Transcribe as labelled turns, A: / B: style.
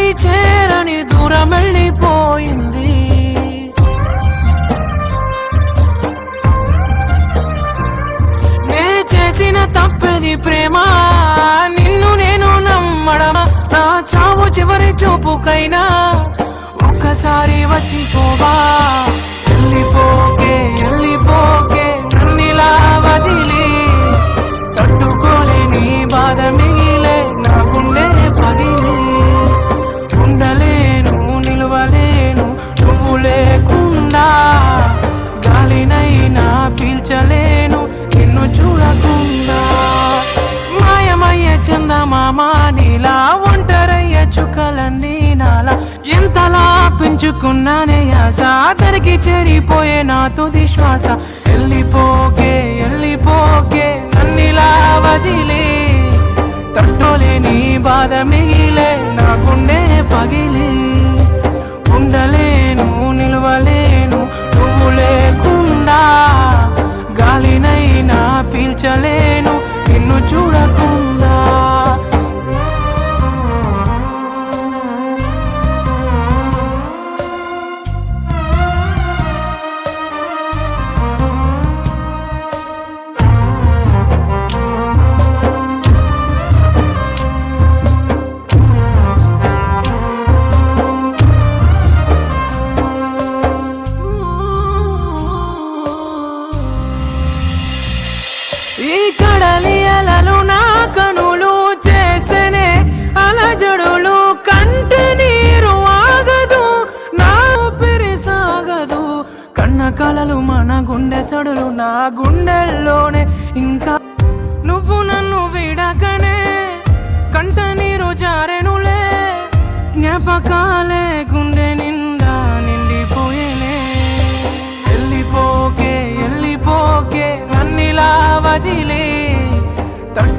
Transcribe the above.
A: మళ్ళీ చేరని దూరం వెళ్ళిపోయింది. నే చేసిన తప్పది ప్రేమ, నిన్ను నేను నమ్మడమా? నా చావు చివరి చూపుకైనా ఒక్కసారి వచ్చిపోవా. వెళ్ళిపోకే వెళ్ళిపోకే నన్నిలా వదిలి, తట్టుకోలేని బాధ మిగిలే నా గుండె పగిలి. ఉండలేను నిలవలేను నువ్వు లేకుండా, గాలినైనా పీల్చలేను నిన్ను చూడకుండా. మాయమయ్య చందమామ నీలా, ఒంటరయ్య చుక్కలన్నీ నాలా. ఎంతలా పెంచుకున్నానే ఆశ, తనకి చేరిపోయే నా తుది శ్వాస. వెళ్ళిపోకే వెళ్ళిపోకే నన్నిలా వదిలే, తట్టులేని బాధ మిగిలే నా గుండె పగిలి. ఉండలేను నిలవలేను నువ్వు లేకుండా, గాలినైనా పీల్చలేను నిన్ను చూడకుండా. ఈ కడలి అలలు నా కనులు చేసనే అలజడులు, కంటి నీరు ఆగదు నా ఊపిరి సాగదు. కన్న కలలు మన గుండె సడులు నా గుండెల్లోనే ఇంకా. నువ్వు నన్ను విడకనే కంట నీరు జారెనులే, జ్ఞాపకాలే గుండె నిండా నిండిపోయేనే. వెళ్ళిపోకే వెళ్ళిపోకే నన్నిలా వదిలే,